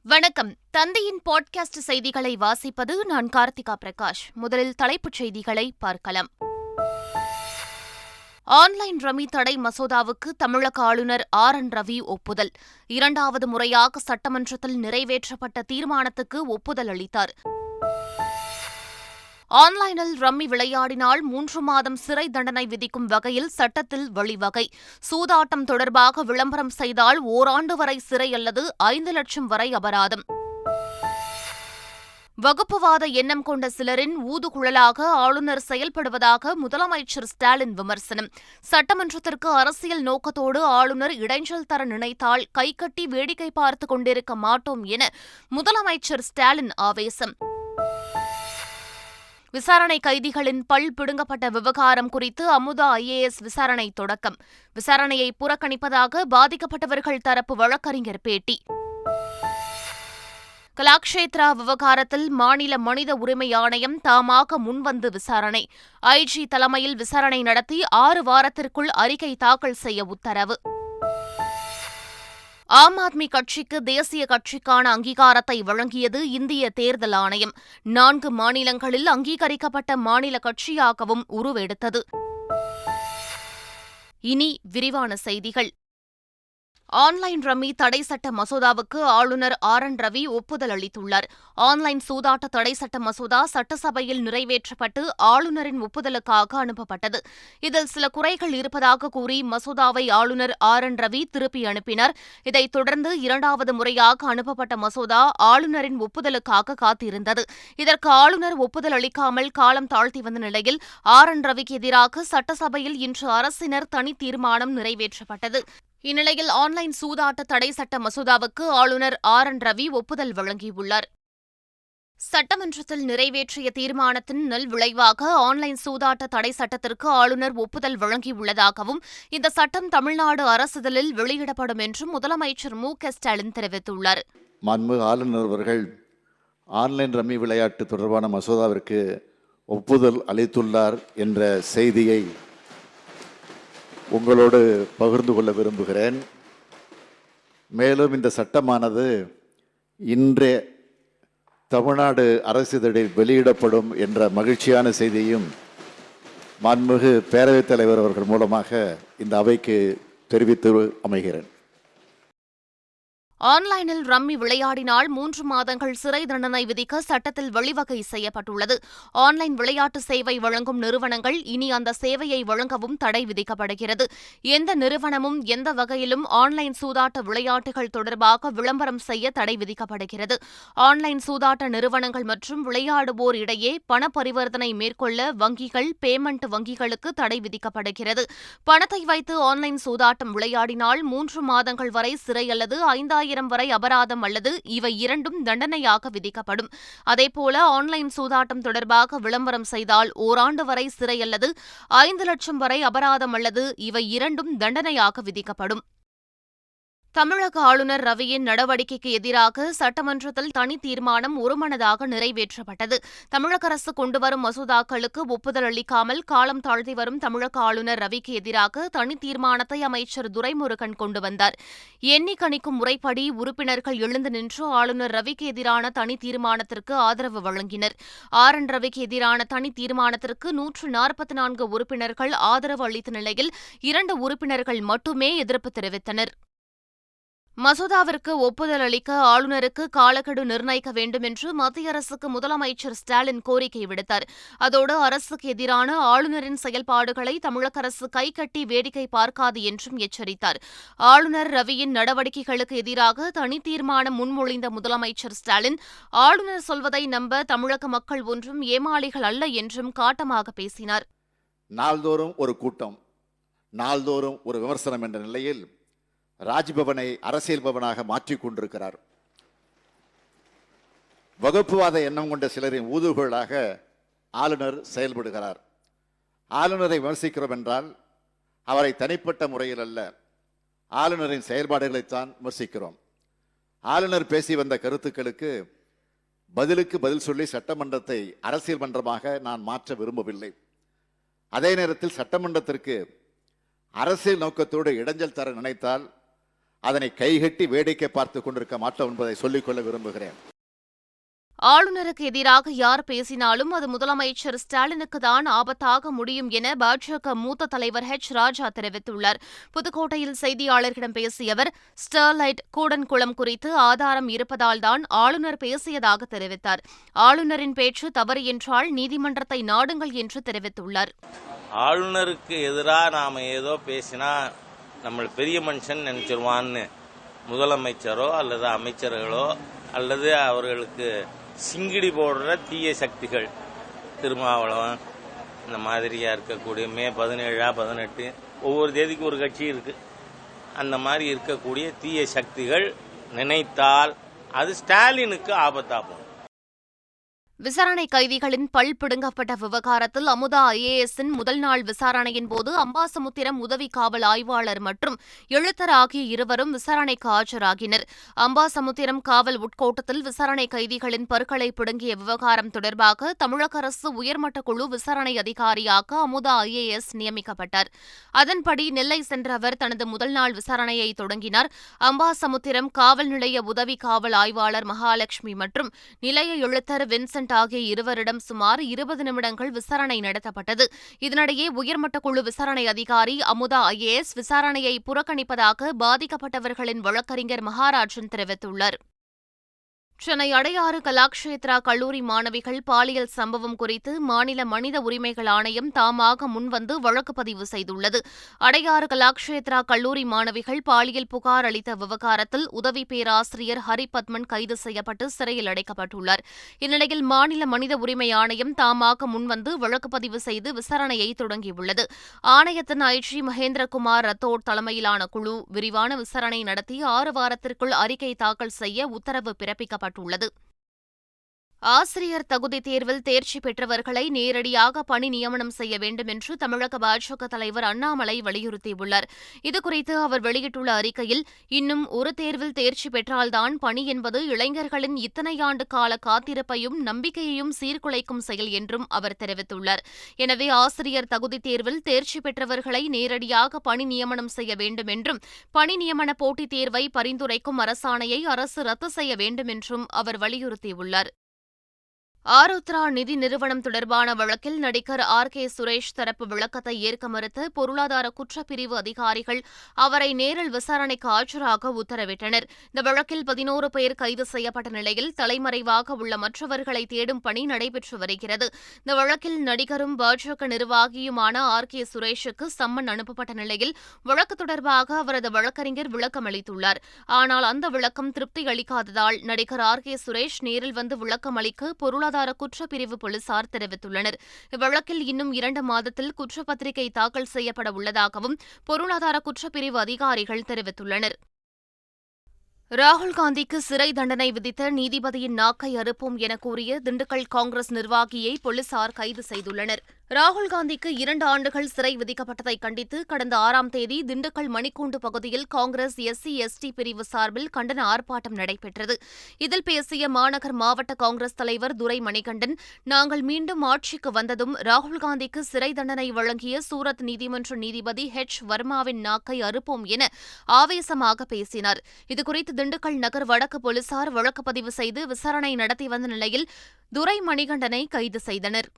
வணக்கம். தந்தையின் பாட்காஸ்ட் செய்திகளை வாசிப்பது நான் கார்த்திகா பிரகாஷ். முதலில் தலைப்புச் செய்திகளை பார்க்கலாம். ஆன்லைன் ரம்மி தடை மசோதாவுக்கு தமிழக ஆளுநர் RN ரவி ஒப்புதல். இரண்டாவது முறையாக சட்டமன்றத்தில் நிறைவேற்றப்பட்ட தீர்மானத்துக்கு ஒப்புதல் அளித்தார். ஆன்லைனில் ரம்மி விளையாடினால் 3 மாதம் சிறை தண்டனை விதிக்கும் வகையில் சட்டத்தில் வழிவகை. சூதாட்டம் தொடர்பாக விளம்பரம் செய்தால் ஓராண்டு வரை சிறை அல்லது 5 லட்சம் வரை அபராதம். வகுப்புவாத எண்ணம் கொண்ட சிலரின் ஊதுகுழலாக ஆளுநர் செயல்படுவதாக முதலமைச்சர் ஸ்டாலின் விமர்சனம். சட்டமன்றத்திற்கு அரசியல் நோக்கத்தோடு ஆளுநர் இடைஞ்சல் தர நினைத்தால் கைகட்டி வேடிக்கை பார்த்துக் கொண்டிருக்க மாட்டோம் என முதலமைச்சர் ஸ்டாலின் ஆவேசம். விசாரணை கைதிகளின் பல் பிடுங்கப்பட்ட விவகாரம் குறித்து அமுதா IAS விசாரணை தொடக்கம். விசாரணையை புறக்கணிப்பதாக பாதிக்கப்பட்டவர்கள் தரப்பு வழக்கறிஞர் பேட்டி. கலாக்ஷேத்ரா விவகாரத்தில் மாநில மனித உரிமை ஆணையம் தாமாக முன்வந்து விசாரணை. IG தலைமையில் விசாரணை நடத்தி 6 வாரத்திற்குள் அறிக்கை தாக்கல் செய்ய உத்தரவு. ஆம் ஆத்மி கட்சிக்கு தேசிய கட்சிக்கான அங்கீகாரத்தை வழங்கியது இந்திய தேர்தல் ஆணையம். 4 மாநிலங்களில் அங்கீகரிக்கப்பட்ட மாநில கட்சியாகவும் உருவெடுத்தது. இனி விரிவான செய்திகள். ஆன்லைன் ரம்மி தடை சட்ட மசோதாவுக்கு ஆளுநர் RN ரவி ஒப்புதல் அளித்துள்ளார். ஆன்லைன் சூதாட்ட தடை சட்ட மசோதா சட்டசபையில் நிறைவேற்றப்பட்டு ஆளுநரின் ஒப்புதலுக்காக அனுப்பப்பட்டது. இதில் சில குறைகள் இருப்பதாக கூறி மசோதாவை ஆளுநர் RN ரவி திருப்பி அனுப்பினார். இதைத் தொடர்ந்து இரண்டாவது முறையாக அனுப்பப்பட்ட மசோதா ஆளுநரின் ஒப்புதலுக்காக காத்திருந்தது. இதற்கு ஆளுநர் ஒப்புதல் அளிக்காமல் காலம் தாழ்த்தி வந்த நிலையில் RN ரவிக்கு எதிராக சட்டசபையில் இன்று அரசினர் தனி தீர்மானம் நிறைவேற்றப்பட்டது. இந்நிலையில் ஆன்லைன் சூதாட்ட தடை சட்ட மசோதாவுக்கு ஆளுநர் RN ரவி ஒப்புதல் வழங்கியுள்ளார். சட்டமன்றத்தில் நிறைவேற்றிய தீர்மானத்தின் நல்விளைவாக ஆன்லைன் சூதாட்ட தடை சட்டத்திற்கு ஆளுநர் ஒப்புதல் வழங்கியுள்ளதாகவும் இந்த சட்டம் தமிழ்நாடு அரசிதழில் வெளியிடப்படும் என்றும் முதலமைச்சர் MK ஸ்டாலின் தெரிவித்துள்ளார். மாண்புமிகு ஆளுநர் அவர்கள் ஆன்லைன் ரம்மி விளையாட்டு தொடர்பான மசோதாவிற்கு ஒப்புதல் அளித்துள்ளார் என்ற செய்தியை உங்களோடு பகிர்ந்து கொள்ள விரும்புகிறேன். மேலும் இந்த சட்டமானது இன்றே தமிழ்நாடு அரசிதழில் வெளியிடப்படும் என்ற மகிழ்ச்சியான செய்தியையும் மாண்புமிகு பேரவைத் தலைவர் அவர்கள் மூலமாக இந்த அவைக்கு தெரிவித்து அமைகிறேன். ஆன்லைனில் ரம்மி விளையாடினால் 3 மாதங்கள் சிறை தண்டனை விதிக்க சட்டத்தில் வழிவகை செய்யப்பட்டுள்ளது. ஆன்லைன் விளையாட்டு சேவை வழங்கும் நிறுவனங்கள் இனி அந்த சேவையை வழங்கவும் தடை விதிக்கப்படுகிறது. எந்த நிறுவனமும் எந்த வகையிலும் ஆன்லைன் சூதாட்ட விளையாட்டுகள் தொடர்பாக விளம்பரம் செய்ய தடை விதிக்கப்படுகிறது. ஆன்லைன் சூதாட்ட நிறுவனங்கள் மற்றும் விளையாடுவோர் இடையே பண பரிவர்த்தனை மேற்கொள்ள வங்கிகள், பேமெண்ட் வங்கிகளுக்கு தடை விதிக்கப்படுகிறது. பணத்தை வைத்து ஆன்லைன் சூதாட்டம் விளையாடினால் 3 மாதங்கள் வரை சிறை அல்லது 5,000 வரை அபராதம் அல்லது இவை இரண்டும் தண்டனையாக விதிக்கப்படும். அதேபோல ஆன்லைன் சூதாட்டம் தொடர்பாக விளம்பரம் செய்தால் ஓராண்டு வரை சிறை அல்லது 5 லட்சம் வரை அபராதம் அல்லது இவை இரண்டும் தண்டனையாக விதிக்கப்படும். தமிழக ஆளுநர் ரவியின் நடவடிக்கைக்கு எதிராக சட்டமன்றத்தில் தனி தீர்மானம் ஒருமனதாக நிறைவேற்றப்பட்டது. தமிழக அரசு கொண்டுவரும் மசோதாக்களுக்கு ஒப்புதல் அளிக்காமல் காலம் தாழ்த்தி வரும் தமிழக ஆளுநர் ரவிக்கு எதிராக தனி தீர்மானத்தை அமைச்சர் துரைமுருகன் கொண்டு வந்தார். எண்ணி கணிக்கும் முறைப்படி உறுப்பினர்கள் எழுந்து நின்று ஆளுநர் ரவிக்கு எதிரான தனி தீர்மானத்திற்கு ஆதரவு வழங்கினர். RN ரவிக்கு எதிரான தனி தீர்மானத்திற்கு 144 உறுப்பினர்கள் ஆதரவு அளித்த நிலையில் 2 உறுப்பினர்கள் மட்டுமே எதிர்ப்பு தெரிவித்தனர். மசோதாவிற்கு ஒப்புதல் அளிக்க ஆளுநருக்கு காலக்கெடு நிர்ணயிக்க வேண்டும் என்று மத்திய அரசுக்கு முதலமைச்சர் ஸ்டாலின் கோரிக்கை விடுத்தார். அதோடு அரசுக்கு எதிரான ஆளுநரின் செயல்பாடுகளை தமிழக அரசு கைகட்டி வேடிக்கை பார்க்காது என்றும் எச்சரித்தார். ஆளுநர் ரவியின் நடவடிக்கைகளுக்கு எதிராக தனி தீர்மானம் முன்மொழிந்த முதலமைச்சர் ஸ்டாலின் ஆளுநர் சொல்வதை நம்ப தமிழக மக்கள் ஒன்றும் ஏமாளிகள் அல்ல என்றும் காட்டமாக பேசினார். நாள்தோறும் ஒரு கூட்டம், நாள்தோறும் ஒரு விமர்சனம் என்ற நிலையில் ராஜ்பவனை அரசியல் பவனாக மாற்றிக் கொண்டிருக்கிறார். வகுப்புவாத எண்ணம் கொண்ட சிலரின் ஊதுகோலாக ஆளுநர் செயல்படுகிறார். ஆளுநரை விமர்சிக்கிறோம் என்றால் அவரை தனிப்பட்ட முறையில் அல்ல, ஆளுநரின் செயல்பாடுகளைத்தான் விமர்சிக்கிறோம். ஆளுநர் பேசி வந்த கருத்துக்களுக்கு பதிலுக்கு பதில் சொல்லி சட்டமன்றத்தை அரசியல் மன்றமாக நான் மாற்ற விரும்பவில்லை. அதே நேரத்தில் சட்டமன்றத்திற்கு அரசியல் நோக்கத்தோடு இடைஞ்சல் தர நினைத்தால் அதனை கைகட்டி வேடிக்கை பார்த்து கொண்டிருக்க மாட்டோம் என்பதை சொல்லிக்கொள்ள விரும்புகிறேன். ஆளுநருக்கு எதிராக யார் பேசினாலும் அது முதலமைச்சர் ஸ்டாலினுக்கு தான் ஆபத்தாக முடியும் என பாஜக மூத்த தலைவர் ராஜா தெரிவித்துள்ளார். புதுக்கோட்டையில் செய்தியாளர்களிடம் பேசிய அவர், ஸ்டெர்லைட் கூடன்குளம் குறித்து ஆதாரம் இருப்பதால் தான் ஆளுநர் பேசியதாக தெரிவித்தார். ஆளுநரின் பேச்சு தவறு என்றால் நீதிமன்றத்தை நாடுங்கள் என்று தெரிவித்துள்ளார். ஆளுநருக்கு எதிராக நாம ஏதோ பேசினா நம்ம பெரிய மனுஷன் நினைச்சிருவான்னு முதலமைச்சரோ அல்லது அமைச்சர்களோ அல்லது அவர்களுக்கு சிங்கிடி போடுற தீய சக்திகள், திருமாவளவன் இந்த மாதிரியா இருக்கக்கூடிய மே 17 18 ஒவ்வொரு தேதிக்கு ஒரு கட்சி இருக்கு, அந்த மாதிரி இருக்கக்கூடிய தீய சக்திகள் நினைத்தால் அது ஸ்டாலினுக்கு ஆபத்தாகும். விசாரணை கைதிகளின் பல் பிடுங்கப்பட்ட விவகாரத்தில் அமுதா IAS-இன் முதல் நாள் விசாரணையின் போது அம்பாசமுத்திரம் உதவி காவல் ஆய்வாளர் மற்றும் எழுத்தர் ஆகிய இருவரும் விசாரணைக்கு ஆஜராகினர். அம்பாசமுத்திரம் காவல் உட்கோட்டத்தில் விசாரணை கைதிகளின் பற்களை பிடுங்கிய விவகாரம் தொடர்பாக தமிழக அரசு உயர்மட்ட குழு விசாரணை அதிகாரியாக அமுதா IAS நியமிக்கப்பட்டார். அதன்படி நெல்லை சென்ற அவர் தனது முதல் நாள் விசாரணையை தொடங்கினார். அம்பாசமுத்திரம் காவல் நிலைய உதவி காவல் ஆய்வாளர் மகாலட்சுமி மற்றும் நிலைய எழுத்தர் வின்சென்ட் ஆகிய இருவரிடம் சுமார் 20 நிமிடங்கள் விசாரணை நடத்தப்பட்டது. இதனிடையே உயர்மட்ட குழு விசாரணை அதிகாரி அமுதா IAS விசாரணையை புறக்கணிப்பதாக பாதிக்கப்பட்டவர்களின் வழக்கறிஞர் மகாராஜன் தெரிவித்துள்ளார். சென்னை அடையாறு கலாக்ஷேத்ரா கல்லூரி மாணவிகள் பாலியல் சம்பவம் குறித்து மாநில மனித உரிமைகள் ஆணையம் தாமாக முன்வந்து வழக்கு பதிவு செய்துள்ளது. அடையாறு கலாக்ஷேத்ரா கல்லூரி மாணவிகள் பாலியல் புகார் அளித்த விவகாரத்தில் உதவி பேராசிரியர் ஹரிபத்மன் கைது செய்யப்பட்டு சிறையில் அடைக்கப்பட்டுள்ளார். இந்நிலையில் மாநில மனித உரிமை ஆணையம் தாமாக முன்வந்து வழக்கு பதிவு செய்து விசாரணையை தொடங்கியுள்ளது. ஆணையத்தின் IG மகேந்திரகுமார் ரத்தோட் தலைமையிலான குழு விரிவான விசாரணை நடத்தி 6 வாரத்திற்குள் அறிக்கை தாக்கல் செய்ய உத்தரவு பிறப்பிக்கப்பட்டுள்ளது. ஆசிரியர் தகுதி தேர்வில் தேர்ச்சி பெற்றவர்களை நேரடியாக பணி நியமனம் செய்ய வேண்டும் என்று தமிழக பாஜக தலைவர் அண்ணாமலை வலியுறுத்தியுள்ளார். இதுகுறித்து அவர் வெளியிட்டுள்ள அறிக்கையில், இன்னும் ஒரு தேர்வில் தேர்ச்சி பெற்றால்தான் பணி என்பது இளைஞர்களின் இத்தனை ஆண்டு கால காத்திருப்பையும் நம்பிக்கையையும் சீர்குலைக்கும் செயல் என்றும் அவர் தெரிவித்துள்ளார். எனவே ஆசிரியர் தகுதி தேர்வில் தேர்ச்சி பெற்றவர்களை நேரடியாக பணி நியமனம் செய்ய வேண்டும் என்றும், பணி நியமன போட்டித் தேர்வை பரிந்துரைக்கும் அரசாணையை அரசு ரத்து செய்ய வேண்டும் என்றும் அவர் வலியுறுத்தியுள்ளார். ஆருத்ரா நிதி நிறுவனம் தொடர்பான வழக்கில் நடிகர் RK சுரேஷ் தரப்பு விளக்கத்தை ஏற்க மறுத்த பொருளாதார குற்றப்பிரிவு அதிகாரிகள் அவரை நேரில் விசாரணைக்கு ஆஜராக உத்தரவிட்டனர். இந்த வழக்கில் 11 பேர் கைது செய்யப்பட்ட நிலையில் தலைமறைவாக உள்ள மற்றவர்களை தேடும் பணி நடைபெற்று வருகிறது. இந்த வழக்கில் நடிகரும் பாஜக நிர்வாகியுமான RK சுரேஷுக்கு சம்மன் அனுப்பப்பட்ட நிலையில் வழக்கு தொடர்பாக அவரது வழக்கறிஞர் விளக்கம் அளித்துள்ளார். ஆனால் அந்த விளக்கம் திருப்தி அளிக்காததால் நடிகர் RK சுரேஷ் நேரில் வந்து விளக்கம் அளிக்க பொருளாதார குற்றப்பிரிவு போலீசார் தெரிவித்துள்ளனர். இவ்வழக்கில் இன்னும் 2 மாதத்தில் குற்றப்பத்திரிகை தாக்கல் செய்யப்பட உள்ளதாகவும் பொருளாதார குற்றப்பிரிவு அதிகாரிகள் தெரிவித்துள்ளனர். ராகுல் காந்திக்கு சிறை தண்டனை விதித்த நீதிபதியின் நாக்கை அறுப்போம் என கூறிய திண்டுக்கல் காங்கிரஸ் நிர்வாகியை போலீசார் கைது செய்துள்ளனர். ராகுல் காந்திக்கு 2 ஆண்டுகள் சிறை விதிக்கப்பட்டதை கண்டித்து கடந்த 6ஆம் தேதி திண்டுக்கல் மணிக்கூண்டு பகுதியில் காங்கிரஸ் SC/ST பிரிவு சார்பில் கண்டன ஆர்ப்பாட்டம் நடைபெற்றது. இதில் பேசிய மாநகர் மாவட்ட காங்கிரஸ் தலைவர் துரை மணிகண்டன், நாங்கள் மீண்டும் ஆட்சிக்கு வந்ததும் ராகுல் காந்திக்கு சிறை தண்டனை வழங்கிய சூரத் நீதிமன்ற நீதிபதி வர்மாவின் நாக்கை அறுப்போம் என ஆவேசமாக பேசினார். இதுகுறித்து திண்டுக்கல் நகர் வடக்கு போலீசார் வழக்கு பதிவு செய்து விசாரணை நடத்தி வந்த நிலையில் துரை மணிகண்டனை கைது செய்தனர்.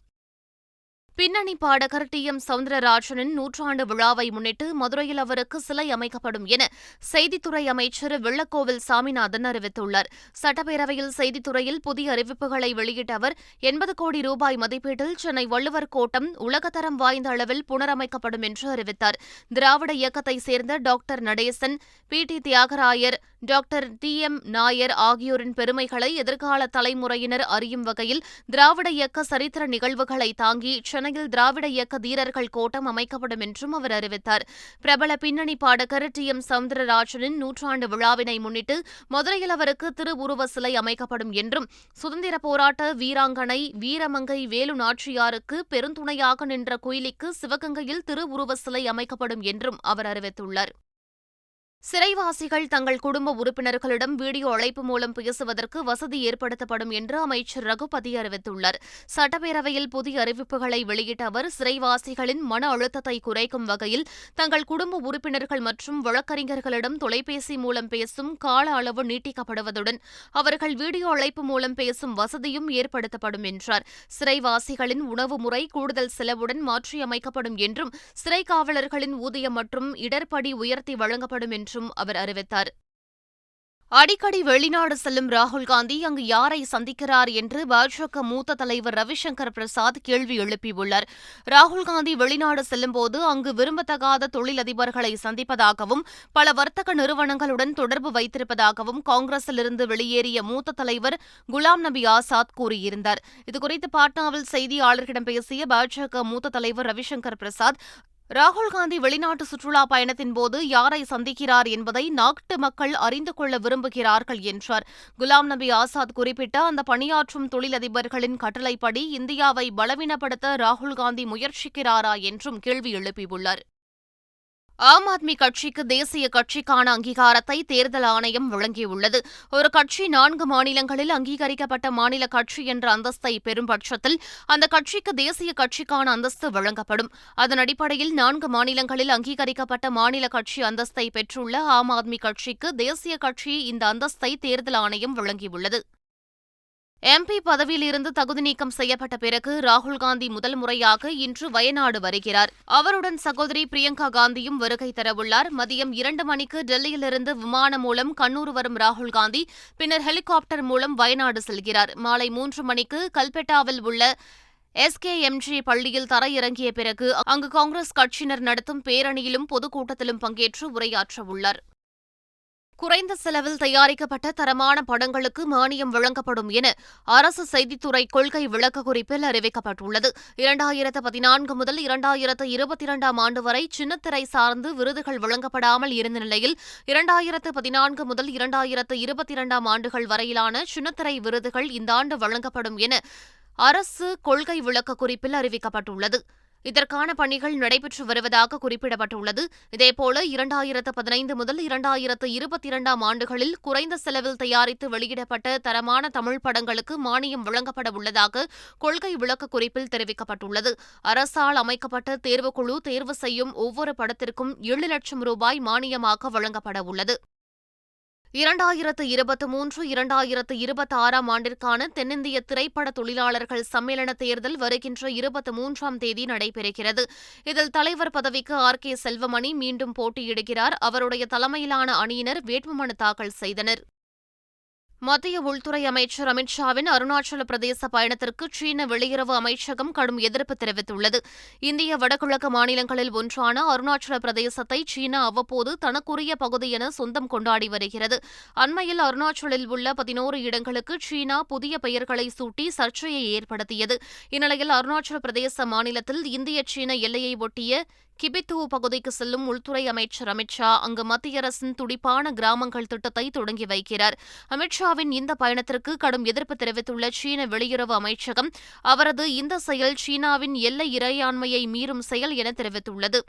பின்னணி பாடகர் TM சவுந்தரராஜனின் 100ஆண்டு விழாவை முன்னிட்டு மதுரையில் அவருக்கு சிலை அமைக்கப்படும் என செய்தித்துறை அமைச்சர் வெள்ளக்கோவில் சாமிநாதன் அறிவித்துள்ளார். சட்டப்பேரவையில் செய்தித்துறையில் புதிய அறிவிப்புகளை வெளியிட்ட அவர் 80 கோடி ரூபாய் மதிப்பீட்டில் சென்னை வள்ளுவர் கோட்டம் உலகத்தரம் வாய்ந்த அளவில் புனரமைக்கப்படும் என்று அறிவித்தார். திராவிட இயக்கத்தைச் சேர்ந்த doctor Natesan, PT Thiyagarayar, doctor TM Nair ஆகியோரின் பெருமைகளை எதிர்கால தலைமுறையினர் அறியும் வகையில் திராவிட இயக்க சரித்திர நிகழ்வுகளை தாங்கி சென்னையில் திராவிட இயக்க தீரர்கள் கோட்டம் அமைக்கப்படும் என்றும் அவர் அறிவித்தார். பிரபல பின்னணி பாடகர் TM சவுந்தரராஜனின் 100ஆண்டு விழாவினை முன்னிட்டு மதுரையில் அவருக்கு திருவுருவ சிலை அமைக்கப்படும் என்றும், சுதந்திர போராட்ட வீராங்கனை வீரமங்கை வேலு நாச்சியாருக்கு பெருந்துணையாக நின்ற குயிலிக்கு சிவகங்கையில் திருவுருவ சிலை அமைக்கப்படும் என்றும் அவர் அறிவித்துள்ளார். சிறைவாசிகள் தங்கள் குடும்ப உறுப்பினர்களிடம் வீடியோ அழைப்பு மூலம் பேசுவதற்கு வசதி ஏற்படுத்தப்படும் என்று அமைச்சர் ரகுபதி அறிவித்துள்ளார். சட்டப்பேரவையில் புதிய அறிவிப்புகளை வெளியிட்ட அவர், சிறைவாசிகளின் மன அழுத்தத்தை குறைக்கும் வகையில் தங்கள் குடும்ப உறுப்பினர்கள் மற்றும் வழக்கறிஞர்களிடம் தொலைபேசி மூலம் பேசும் கால அளவு நீட்டிக்கப்படுவதுடன் அவர்கள் வீடியோ அழைப்பு மூலம் பேசும் வசதியும் ஏற்படுத்தப்படும் என்றார். சிறைவாசிகளின் உணவு முறை கூடுதல் செலவுடன் மாற்றியமைக்கப்படும் என்றும் சிறை காவலர்களின் ஊதியம் மற்றும் இடர்படி உயர்த்தி வழங்கப்படும் என்றும் அவர் அறிவித்தார். அடிக்கடி வெளிநாடு செல்லும் ராகுல்காந்தி அங்கு யாரை சந்திக்கிறார் என்று பாஜக மூத்த தலைவர் ரவிசங்கர் பிரசாத் கேள்வி எழுப்பியுள்ளார். ராகுல்காந்தி வெளிநாடு செல்லும்போது அங்கு விரும்பத்தகாத தொழிலதிபர்களை சந்திப்பதாகவும் பல வர்த்தக நிறுவனங்களுடன் தொடர்பு வைத்திருப்பதாகவும் காங்கிரசிலிருந்து வெளியேறிய மூத்த தலைவர் குலாம் நபி ஆசாத் கூறியிருந்தார். இதுகுறித்து பாட்னாவில் செய்தியாளர்களிடம் பேசிய பாஜக மூத்த தலைவர் ரவிசங்கர் பிரசாத், ராகுல்காந்தி வெளிநாட்டு சுற்றுலா பயணத்தின்போது யாரை சந்திக்கிறார் என்பதை நாட்டு மக்கள் அறிந்து கொள்ள விரும்புகிறார்கள் என்றார். குலாம் நபி ஆசாத் குறிப்பிட்ட அந்த பணியாற்றும் தொழிலதிபர்களின் கட்டளைப்படி இந்தியாவை பலவீனப்படுத்த ராகுல்காந்தி முயற்சிக்கிறாரா என்றும் கேள்வி எழுப்பியுள்ளார். ஆம் ஆத்மி கட்சிக்கு தேசிய கட்சிக்கான அங்கீகாரத்தை தேர்தல் ஆணையம் வழங்கியுள்ளது. ஒரு கட்சி 4 மாநிலங்களில் அங்கீகரிக்கப்பட்ட மாநில கட்சி என்ற அந்தஸ்தை பெறும் பட்சத்தில் அந்த கட்சிக்கு தேசிய கட்சிக்கான அந்தஸ்து வழங்கப்படும். அதன் அடிப்படையில் 4 மாநிலங்களில் அங்கீகரிக்கப்பட்ட மாநில கட்சி அந்தஸ்தை பெற்றுள்ள ஆம் ஆத்மி கட்சிக்கு தேசிய கட்சி இந்த அந்தஸ்தை தேர்தல் ஆணையம் வழங்கியுள்ளது. MP பதவியிலிருந்து தகுதி நீக்கம் செய்யப்பட்ட பிறகு ராகுல்காந்தி முதல் முறையாக இன்று வயநாடு வருகிறார். அவருடன் சகோதரி பிரியங்கா காந்தியும் வருகை தரவுள்ளார். மதியம் 2 மணிக்கு டெல்லியிலிருந்து விமானம் மூலம் கண்ணூர் வரும் ராகுல்காந்தி பின்னர் ஹெலிகாப்டர் மூலம் வயநாடு செல்கிறார். மாலை 3 மணிக்கு கல்பெட்டாவில் உள்ள SKMG பள்ளியில் தரையிறங்கிய பிறகு அங்கு காங்கிரஸ் கட்சியினர் நடத்தும் பேரணியிலும் பொதுக்கூட்டத்திலும் பங்கேற்று உரையாற்றவுள்ளார். குறைந்த செலவில் தயாரிக்கப்பட்ட தரமான படங்களுக்கு மானியம் வழங்கப்படும் என அரசு செய்தித்துறை கொள்கை விளக்கக்குறிப்பில் அறிவிக்கப்பட்டுள்ளது. 2014 முதல் 2022 ஆண்டு வரை சின்னத்திரை சார்ந்து விருதுகள் வழங்கப்படாமல் இருந்த நிலையில் 2014 முதல் 2022 ஆண்டுகள் வரையிலான சின்னத்திரை விருதுகள் இந்த ஆண்டு வழங்கப்படும் என அரசு கொள்கை விளக்கக்குறிப்பில் அறிவிக்கப்பட்டுள்ளது. இதற்கான பணிகள் நடைபெற்று வருவதாக குறிப்பிடப்பட்டுள்ளது. இதேபோல 2015 முதல் 2022 ஆண்டுகளில் குறைந்த செலவில் தயாரித்து வெளியிடப்பட்ட தரமான தமிழ் படங்களுக்கு மானியம் வழங்கப்பட உள்ளதாக கொள்கை விளக்க குறிப்பில் தெரிவிக்கப்பட்டுள்ளது. அரசால் அமைக்கப்பட்ட தேர்வுக்குழு தேர்வு செய்யும் ஒவ்வொரு படத்திற்கும் 7 லட்சம் ரூபாய் மானியமாக வழங்கப்பட உள்ளது. 2023-2026 ஆண்டிற்கான தென்னிந்திய திரைப்பட தொழிலாளர்கள் சம்மேளன தேர்தல் வருகின்ற 23ஆம் தேதி நடைபெறுகிறது. இதில் தலைவர் பதவிக்கு RK செல்வமணி மீண்டும் போட்டியிடுகிறார். அவருடைய தலைமையிலான அணியினர் வேட்புமனு தாக்கல் செய்தனர். மத்திய உள்துறை அமைச்சர் அமித் ஷாவின் அருணாச்சல பிரதேச பயணத்திற்கு சீன வெளியுறவு அமைச்சகம் கடும் எதிர்ப்பு தெரிவித்துள்ளது. இந்திய வடகிழக்கு மாநிலங்களில் ஒன்றான அருணாச்சல பிரதேசத்தை சீனா அவ்வப்போது தனக்குரிய பகுதி என சொந்தம் கொண்டாடி வருகிறது. அண்மையில் அருணாச்சலில் உள்ள 11 இடங்களுக்கு சீனா புதிய பெயர்களை சூட்டி சர்ச்சையை ஏற்படுத்தியது. இந்நிலையில் அருணாச்சல பிரதேச மாநிலத்தில் இந்திய சீன எல்லையை ஒட்டிய கிபித்து பகுதிக்கு செல்லும் உள்துறை அமைச்சர் அமித் ஷா அங்கு மத்திய அரசின் துடிப்பான கிராமங்கள் திட்டத்தை தொடங்கி வைக்கிறார். அமித் ஷாவின் இந்த பயணத்திற்கு கடும் எதிர்ப்பு தெரிவித்துள்ள சீன வெளியுறவு அமைச்சகம் அவரது இந்த செயல் சீனாவின் எல்லை இறையாண்மையை மீறும் செயல் என தெரிவித்துள்ளது.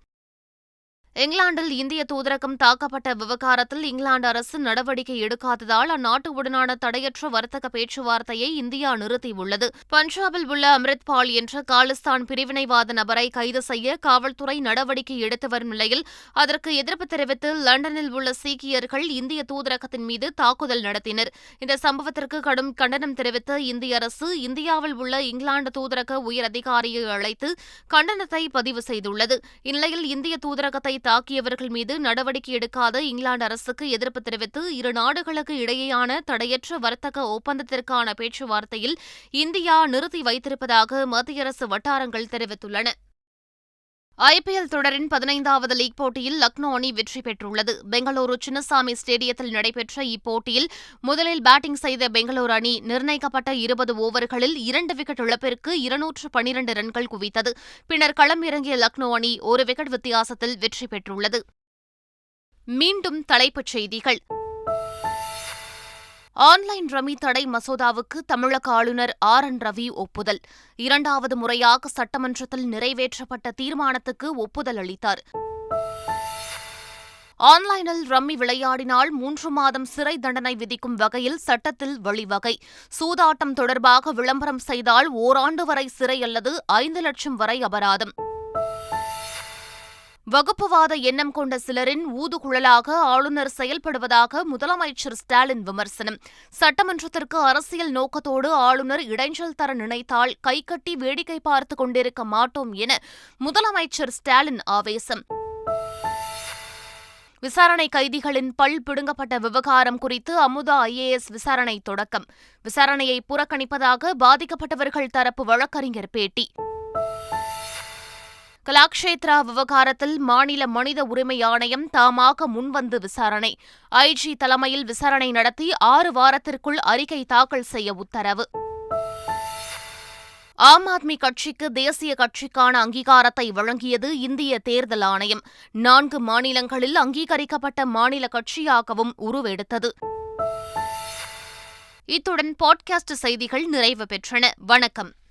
இங்கிலாந்தில் இந்திய தூதரகம் தாக்கப்பட்ட விவகாரத்தில் இங்கிலாந்து அரசு நடவடிக்கை எடுக்காததால் அந்நாட்டுடனான தடையற்ற வர்த்தக பேச்சுவார்த்தையை இந்தியா நிறுத்தியுள்ளது. பஞ்சாபில் உள்ள அம்ரித்பால் என்ற காலிஸ்தான் பிரிவினைவாத நபரை கைது செய்ய காவல்துறை நடவடிக்கை எடுத்து வரும் நிலையில் அதற்கு எதிர்ப்பு தெரிவித்து லண்டனில் உள்ள சீக்கியர்கள் இந்திய தூதரகத்தின் மீது தாக்குதல் நடத்தினர். இந்த சம்பவத்திற்கு கடும் கண்டனம் தெரிவித்த இந்திய அரசு இந்தியாவில் உள்ள இங்கிலாந்து தூதரக உயர் அதிகாரியை அழைத்து கண்டனத்தை பதிவு செய்துள்ளது. இந்நிலையில் இந்திய தூதரகத்தை தாக்கியவர்கள் மீது நடவடிக்கை எடுக்காத இங்கிலாந்து அரசுக்கு எதிர்ப்பு தெரிவித்து இரு நாடுகளுக்கு இடையேயான தடையற்ற வர்த்தக ஒப்பந்தத்திற்கான பேச்சுவார்த்தையில் இந்தியா நிறுத்தி வைத்திருப்பதாக மத்திய அரசு வட்டாரங்கள் தெரிவித்துள்ளன. IPL தொடரின் 15வது லீக் போட்டியில் லக்னோ அணி வெற்றி பெற்றுள்ளது. பெங்களூரு சின்னசாமி ஸ்டேடியத்தில் நடைபெற்ற இப்போட்டியில் முதலில் பேட்டிங் செய்த பெங்களூரு அணி நிர்ணயிக்கப்பட்ட 20 ஓவர்களில் 2 விக்கெட் இழப்பிற்கு 212 ரன்கள் குவித்தது. பின்னர் களம் இறங்கிய லக்னோ அணி 1 விக்கெட் வித்தியாசத்தில் வெற்றி பெற்றுள்ளது. மீண்டும் தலைப்புச் செய்திகள். ஆன்லைன் ரம்மி தடை மசோதாவுக்கு தமிழக ஆளுநர் RN ரவி ஒப்புதல். 2வது முறையாக சட்டமன்றத்தில் நிறைவேற்றப்பட்ட தீர்மானத்துக்கு ஒப்புதல் அளித்தார். ஆன்லைனில் ரம்மி விளையாடினால் 3 மாதம் சிறை தண்டனை விதிக்கும் வகையில் சட்டத்தில் வழிவகை. சூதாட்டம் தொடர்பாக விளம்பரம் செய்தால் ஓராண்டு வரை சிறை அல்லது 5 லட்சம் வரை அபராதம். வகுப்புவாத எண்ணம் கொண்ட சிலரின் ஊதுகுழலாக ஆளுநர் செயல்படுவதாக முதலமைச்சர் ஸ்டாலின் விமர்சனம். சட்டமன்றத்திற்கு அரசியல் நோக்கத்தோடு ஆளுநர் இடைஞ்சல் தர நினைத்தால் கைகட்டி வேடிக்கை பார்த்துக் கொண்டிருக்க மாட்டோம் என முதலமைச்சர் ஸ்டாலின் ஆவேசம். விசாரணை கைதிகளின் பல் பிடுங்கப்பட்ட விவகாரம் குறித்து அமுதா IAS விசாரணை தொடக்கம். விசாரணையை புறக்கணிப்பதாக பாதிக்கப்பட்டவர்கள் தரப்பு வழக்கறிஞர் பேட்டி. கலாக்ஷேத்ரா விவகாரத்தில் மாநில மனித உரிமை ஆணையம் தாமாக முன்வந்து விசாரணை. IG தலைமையில் விசாரணை நடத்தி 6 வாரத்திற்குள் அறிக்கை தாக்கல் செய்ய உத்தரவு. ஆம் ஆத்மி கட்சிக்கு தேசிய கட்சிக்கான அங்கீகாரத்தை வழங்கியது இந்திய தேர்தல் ஆணையம். 4 மாநிலங்களில் அங்கீகரிக்கப்பட்ட மாநில கட்சியாகவும் உருவெடுத்தது. இத்துடன் பாட்காஸ்ட் செய்திகள் நிறைவு பெற்றன. வணக்கம்.